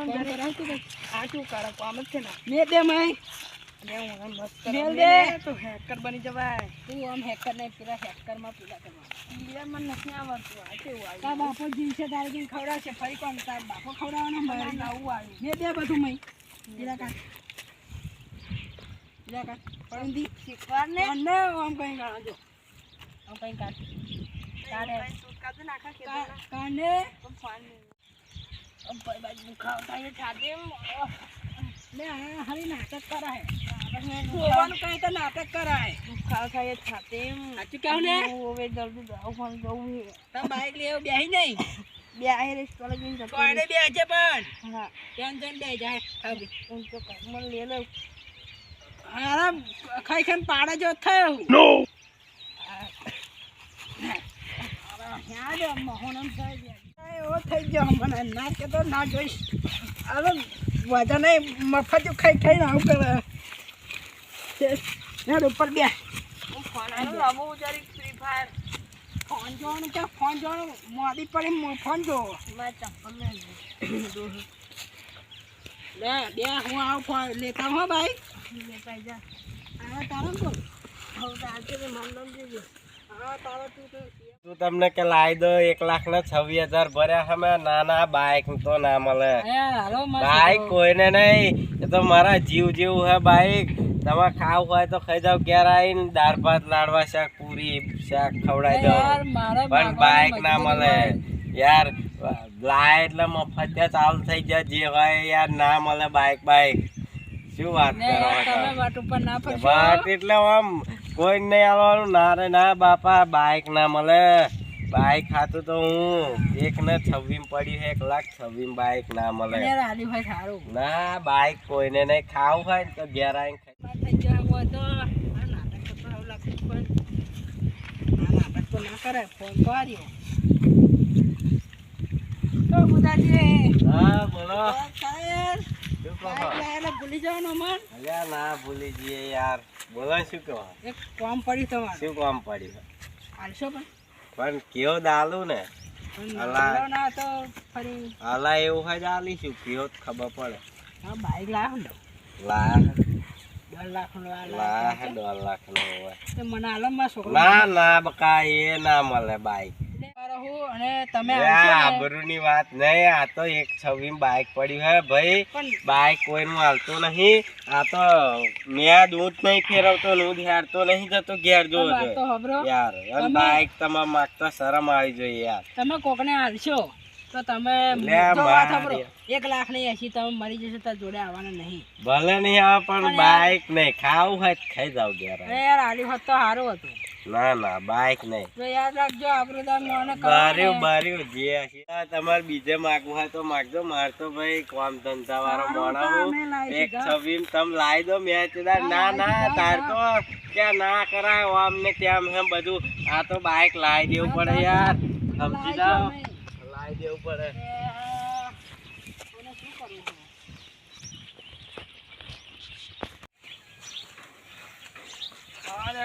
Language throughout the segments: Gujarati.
મને ફોન જરા કરાવ તું કે આ શું કરે કામ જ છે ને મે દે મય અરે હું મસ્ત મેલ રમી દે. લે તો હેકર બની જવાય તું આમ હેકર ને પેલા હેકર માં પેલા કરવા લે મને નથી આવડતું આ કેવું તાર આવ્યું બાપો જીવશે તારે કઈ ખવડાવશે ફરી કોણ તાર બાપો ખવડાવવાનો મારે મારે નવું આવ્યું મે દે બધું મય પેલા કાઢ પેલા કાઢ પણ દી શીખવાડ ને અને આમ કઈ કાઢ જો આમ કઈ કાઢ કાઢે કાઢી નાખા કે કાઢે દુખાવતા એ છાતી લે આ હરી નાટક કરાય જોવાનું કઈ તો નાટક કરાય દુખાવતા એ છાતી સાચું કહું ને હવે જલ્દી દવાખાને જવું છે તમે બાઈક લેવો બેહી નહીં બે આહે રેસ્ટોરન્ટ જઈને જતો કોઈને બે છે પણ હા ટેન્શન બે જાય હવે હું તો મને લે લે આરામ ખાઈ ખાઈને પાડે જો થયો No. યાદ મોહનમ સાહેબ એવો થઈ ગયો મને ના કે તો ના જોઈશ હવે વજન મફત ખાઈ ખાઈને આવું કરે યાર ઉપર બે હું ફોન રમું જરીક ફ્રી ફાયર ફોન જોવાનું કે ફોન જોવાનું મોડી પડી ફોન જોવો મારે ચપ્પલ લે લે બે હું આવું ફોન લેતા હો ભાઈ લેતા જા આ તારો બોલ હવે તો આજે તો માનમ દેજો હા તારો તું તો તું તમને કે લાવી દો 1,26,000 ભર્યા હમે નાના બાઈક તો ના મળે હાલો બાઈક કોઈને નહીં એ તો મારા જીવ જેવું હે બાઈક તમે ખાવ હોય તો ખાઈ જાવ ઘેર આવીને દાળ ભાત લાડવા શાક પૂરી શાક ખવડાવી દો પણ બાઈક ના મળે યાર લાય એટલે મફત ચાલુ થઈ જાય જે હોય યાર ના મળે બાઈક શું વાત કરો વાટ ઉપર ના વાત એટલે આમ કોઈ નહીં આવવાનું ના રે ના બાપા બાઈક ના મળે બાઈક ખાતું તો હું 1,26,000 પડ્યું છે 1,26,000 બાઈક ના મળે આલી ભાઈ સારું ના બાઈક કોઈને નહીં ખાવું હોય ને તો ઘેર આવીને થઈ ગયા હોય તો આ નાટક તો આવું લાગતું પણ આ નાટક તો ના કરે ફોન કર્યો તો બુધાજી હા બોલો સાહેબ શું કહો ભૂલી જવાનું મન અલ્યા ના ભૂલી જઈએ યાર બોલો શું કહો એક કામ પડ્યું તમારે શું કામ પડ્યું હાલશો પણ કેવો દાલું ને પણ અલા. હાલો ના તો ફરી હાલા એવું હોય તો આલીશું કેવો જ ખબર પડે હા બાઈક લાવ ને લા 10 લાખનો આ લા લાખ 10 લાખ નો હોય તો મને આલમમાં છોકરો ના બકા એ ના મળે બાઈક હું અને તમે આબરૂની વાત નહીં આ તો 1,26,000 બાઈક પડ્યું હે ભાઈ પણ બાઈક કોઈનું હાલતું નહીં આ તો મેં દૂધ નહીં ફેરવતો ને હું હેરતો નહીં જતો ઘેર જોવો વાત તો હબરો યાર અને બાઈક તમારે માગતા શરમ આવી જોઈએ યાર તમે કોકને હાલશો તો તમે લે જો વાત મારી. હબરો 1,80,000 તમે મરી જશો તો જોડે આવવાના નહીં ભલે નહીં આવે પણ બાઈક નહીં ખાવું હોય તો ખાઈ જાવ ઘેર અરે યાર આલી હોત તો સારું હતું ના બાઈક નહીં તો યાદ રાખજો આબરૂદાર મોને બાર્યું જે હશે. તમારે બીજે માગવું હોય તો માગજો માર તો ભાઈ કોમ ધંધા વાળો મોણા હું 1,26,000 તમે લાવી દો મેં કીધા ના તાર તો ક્યાં ના કરાય આમ ને તેમ એમ બધું આ તો બાઈક લાવી દેવું પડે યાર સમજી જાઓ લાવી દેવું પડે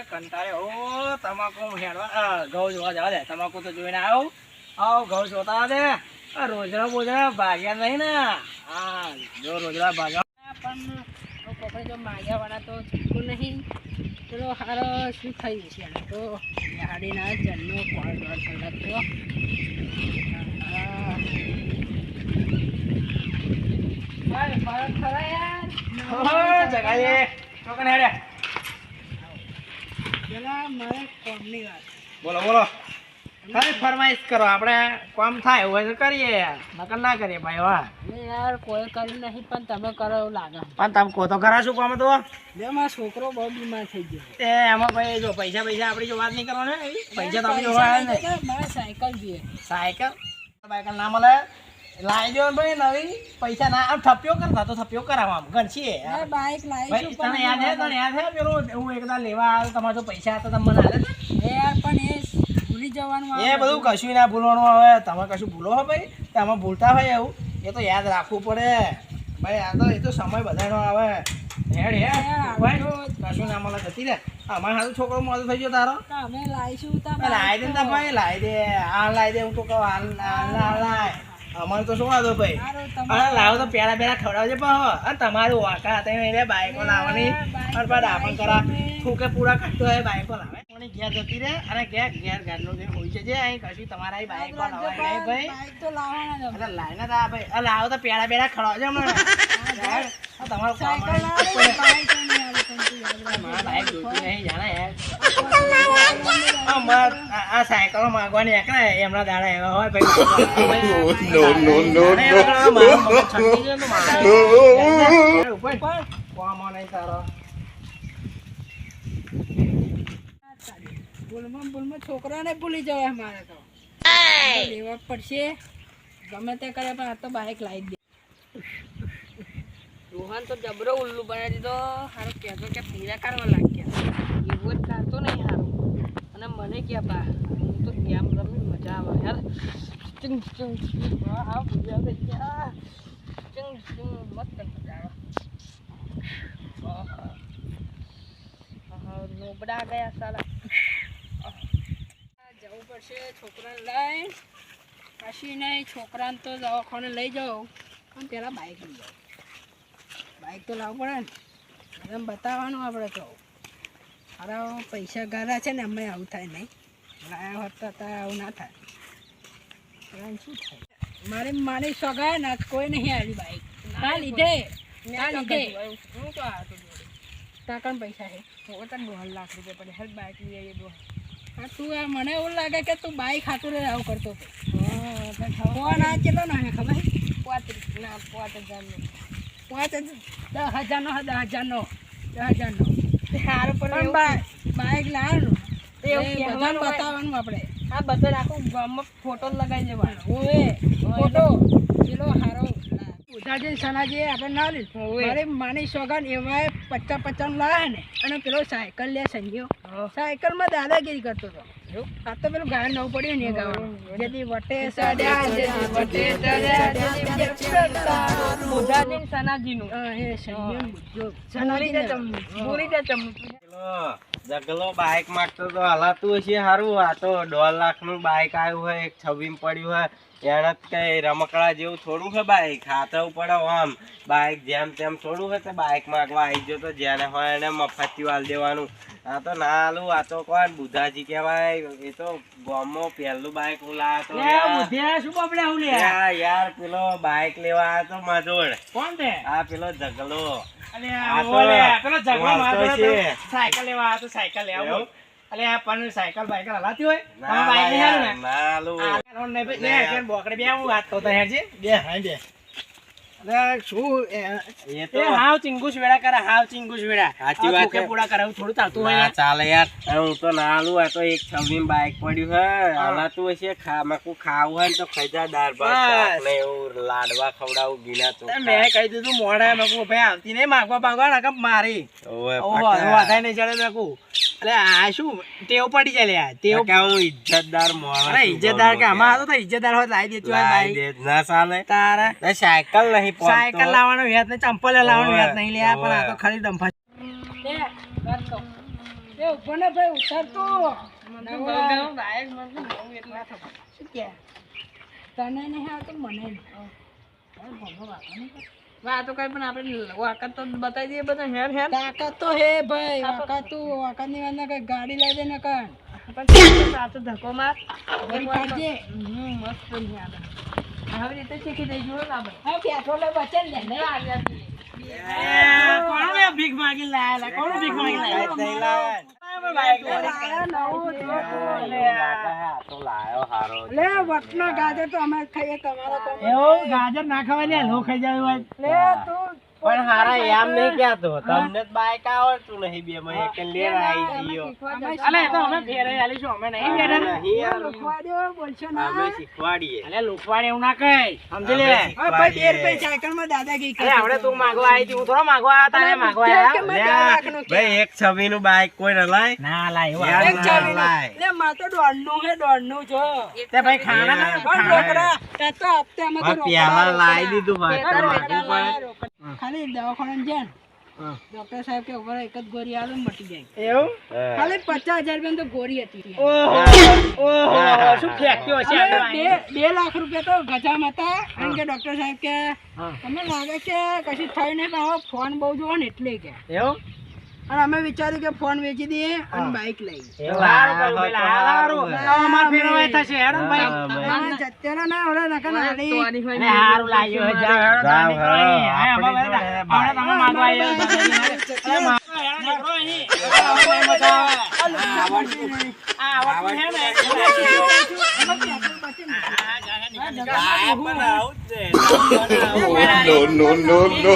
કંટાળે ઓ તમાકુ હેડવા ઘઉં જોવા જવા દે તમાકુ તો જોઈને આવો ઘઉં જોતા દે રોજડા બોજડા ભાગ્યા નહીં ને હા જો રોજડા ભાગ્યા પણ કોકડે જો માગ્યા વાળા તો છૂટું નહીં ચલો હારો શું થઈ જશે આને તો હાડીના જન્નો કોળ દોડ કલાક તો ખરા યાર જગાઈએ ચોકન હેડે મારે કોમની વાત બોલો બોલો ખાલી ફરમાઈશ કરો આપણે કામ થાય હોય તો કરીએ નકર ના કરીએ ભાઈ વાહ અને યાર કોઈ કર્યું નહીં પણ તમે કરો એવું લાગે પણ તમે કહો તો ખરા શું કામ તો બે મારો છોકરો બહુ બીમાર થઈ ગયો એ એમાં ભાઈ જો પૈસા આપણી જો વાત નહીં કરવાની એવી પૈસા તો આપણે જોવા ને મારે સાયકલ જોઈએ સાયકલ બાયકલ ના મળે લાવી દો ભાઈ નવી પૈસા ના આમ થપ્યો કરતા તો થપ્યો કરાવવા આમ ગણશીએ બાઈક ભાઈ લાવીશું તને યાદ છે પેલું હું એકદા લેવા આવ્યો તમારે જો પૈસા હતા તમે મને આલે યાર પણ એ ભૂલી જવાનું એ બધું કશું ના ભૂલવાનું હવે તમે કશું ભૂલો હો ભાઈ તમે ભૂલતા હોય એવું એ તો યાદ રાખવું પડે ભાઈ આ તો એ તો સમય બધાનો આવે હેડ ભાઈ કશું ના મળે જતી રે અમારે સારું છોકરો મોડો થઈ ગયો તારો અમે લાવીશું લાવી દે ને ભાઈ લાવી દે આ લાવી દે હું તો કહું હાલ લાય અમારે તો શું વાંધો ભાઈ હારું, અરે તમારે લાવો તો પેલા પેલા ખવડાવજે પણ અને તમારું વાંકા હતા એને બાઈકો લાવવાની અને પાછા ડાપણ કરા ફૂકે પૂરા કાઢતો હોય બાઈકો લાવે કોની ઘેર જતી રહે અને ઘેર ઘેર ગાડનો જે હોય છે જે અહીં કશું તમારા અહીં બાઈકો લાવવાય નહીં ભાઈ બાઈક તો લાવવાના જ અમે. અરે લાઈને તો આ ભાઈ લાવો તો પેલા પેલા ખવડાવજો મને તમારો સાયકલ લાવો, બાઈક તો નહીં આવે, પણ તું યાદ રાખજે. મારા બાઈક જોતી નહીં જાણે યાર આ સાયકલો માંગવાની એકલા એમના દાડા એવા હોય ભૂલમાં છોકરાને ભૂલી જવાય મારે તો લેવા પડશે ગમે તે કરે પણ આ તો બાઈક લાવી દે. રોહન તો જબરો ઉલ્લુ બનાવી દીધો. હારો કહેતો કે પીરા કાઢવા લાગ્યા એવો જ કાઢતો નહીં હારું. અને મને કે બા હું તો ગેમ રમી મજા આવે યાર. ચિંગ ચિંગ હા મજા આવે યાર. ચિંગ ચિંગ મસ્ત મજા આવે. નોબડા ગયા સાલા. જવું પડશે છોકરાને લઈ. કશી નહીં છોકરાને તો દવાખાને લઈ જાઉં પણ પેલા બાઈક લઈ જાઉં. બાઈક તો લાવવું પડે ને એમ બતાવવાનું આપણે તો. અરે પૈસા ગારા છે ને અમે આવું થાય નહીં લાયા હોત તો અત્યારે આવું ના થાય. શું થાય મારી સગાય ને કોઈ નહીં આવી બાઈક ના લીધે ના લીધે હું તો આવ્યો ત્યાં કણ પૈસા છે હું તો 2 લાખ રૂપિયા પડે હેલ્પ બાઈક લઈ આવીએ 2. હા તું મને એવું લાગે કે તું બાઈક ખાતું રહે આવું કરતો હતો. ફોન આ કેટલો ના હે ખબર 35 ના 5000નો 10,000નો 10,000નો સારું પણ બાઈક લાવવાનું બધાને બતાવવાનું આપણે. હા બધા આખું ગામમાં ફોટો લગાવી દેવાનો. ઓએ ફોટો પેલો હારો ઉધાજી સનાજી આપણે ના લીધું. મારે માની સોગન એવા 50 લાવે ને અને પેલો સાયકલ લે સંજ્યો સાયકલમાં દાદાગીરી કરતો હતો. આ તો પેલું ગાયન નવું પડ્યું ને ગાવાનું જેથી વટે સડ્યા જેથી વટે ચડ્યા ઉધાજી સનાજીનું એ સંજ્યો ભૂલી જા જગલો બાઈક માંગતો તો હલાતું હશે સારું. આ તો 1.5 લાખનું બાઈક આવ્યું હોય એક 26 પડ્યું હોય એને કઈ રમકડા જેવું થોડું છે બાઈક હાથવું પડે આમ બાઈક જેમ તેમ થોડું છે બાઈક માંગવા આવી ગયો તો જેને હોય એને મફતી વાલ દેવાનું. આ તો ના હાલું આ તો કોણ બુધાજી કહેવાય. એ તો ગામમાં પહેલું બાઈક હું લાવ્યો તો યાર પેલો બાઈક લેવા આવ્યો તો મજોડ. કોણ છે આ પેલો જગલો પેલો ઝઘડો સાયકલ લેવા આવ્યો તો સાયકલ લેવા અલે આ પણ સાયકલ બાઈક હલાતી હોય બાઈક નહીં હારું ને બોકડે બે હું વાત તો હેરજી બે હા બે અરે શું એ તો હાવ ચિંગુસ વેડા કરે હાવ ચિંગુસ વેડા સાચી વાત છે. પૂરા કરે થોડું ચાલતું હોય ના ચાલે યાર. હું તો ના હાલું. આ તો એક 26 બાઈક પડ્યું હે હલાતું હશે ખાવું હોય ને તો ખાઈ જા દાળ ભાત શાક ને એવું લાડવા ખવડાવું ગીના ચોખા. મેં કહી દીધું મોઢે મેં કહું ભાઈ આવતી નહીં માગવા બાગવા ના મારી ઓવે વાધાય નહીં ચડે મેં કહું એટલે આ શું ટેવ પડી જાય લે ટેવ કે હું ઇજ્જતદાર માણસ. અરે ઇજ્જતદાર કે આમાં તો ઇજ્જતદાર હોય લાવી દેતી હોય લાવી બાઈક દે ના ચાલે. તારા એ સાયકલ નહીં પડતો. સાયકલ લાવવાનો વ્યાજ ને ચંપલ લાવવાનો વ્યાજ નહીં લે પણ આ તો ખાલી ડંફા તને નહીં આવતો મને વાતો કઈ પણ આપણે વાકત તો બતાવી દઈએ બધા હેર હેર તાકાત તો હે ભાઈ વાકત તું વાકત ની વાત કઈ ગાડી લઈ દે ને કઈ પણ સાચો ધક્કો માર કાઢજે મસ્ત નહીં આવે આવી રીતે શીખી દઈ જોયો ના ભાઈ હા પેટ્રોલ બચે ને નહીં આવ્યા કોણ મે ભીખ માંગી લાયા કોણ ભીખ માંગી લાયા લે વટનો ગાજર તો અમે ખાઈએ તમારો એવું ગાજર ના ખવાય ને લો ખાઈ જાય હોય લે તું પણ હારા એમ નહીં કહેતો તમને જ બાઈક આવડતું નહીં બે માં એક લેર આવી ગયો. અલે તો અમે ફેરે આલીશું અમે નહીં ફેરે નહીં આલું. લુખવાડ્યો બોલશો ના અમે શીખવાડીએ. અલે લુખવાડે એવું ના કહી સમજી લે શીખવાડીએ. ભાઈ 2 રૂપિયા સાયકલ માં દાદાગીરી કરે અરે આપણે તું માંગવા આવી હતી હું થોડો માંગવા આવ્યો તારે માંગવા આવ્યા ભાઈ એક 26 નું બાઈક કોઈ ન લાય ના લાય યાર એક ના ચાવી લાય. લે માં તો દોડનું હે દોડનું છો તે ભાઈ ખાના ના રોકડા તે તો હપ્તે અમે તો પેલા લાવી દીધું ભાઈ તો માંગવું પડે. ખાલી દવાખાને જાય ડોક્ટર સાહેબ કે ઉપર એક જ ગોળી આલો મટી જાય એવું ખાલી 50,000 રૂપિયા તો ગોળી હતી ઓહો ઓહો કશું ફેંક્યો હશે અરે આપણે. 2 લાખ રૂપિયા તો ગજામાં હતા કારણ કે ડોક્ટર સાહેબ કે હા. તમને લાગે કે કશું થયું નહીં પણ હવે ફોન બહુ જોવો ને એટલે કે એવું અને અમે વિચાર્યું કે ફોન વેચી દઈએ અને બાઇક લઈએ સારું કર્યું પેલા, સારું. હવે અમાર ફેરવાય થશે, હેડો ને ભાઈ. અને જત્યાના ના ઓલે નકર નાડી. અરે સારું લાગ્યું, જાઓ, હેડો તાર જાઓ, નીકળો અહીં. હેડો. હા, હવે બધા, હવે તમે માંગવા આવ્યા છો. અરે માંગવા, હેડો નીકળો અહીં. હવે મજા આવે. આ આવડતું છે ને, No, no, no, no.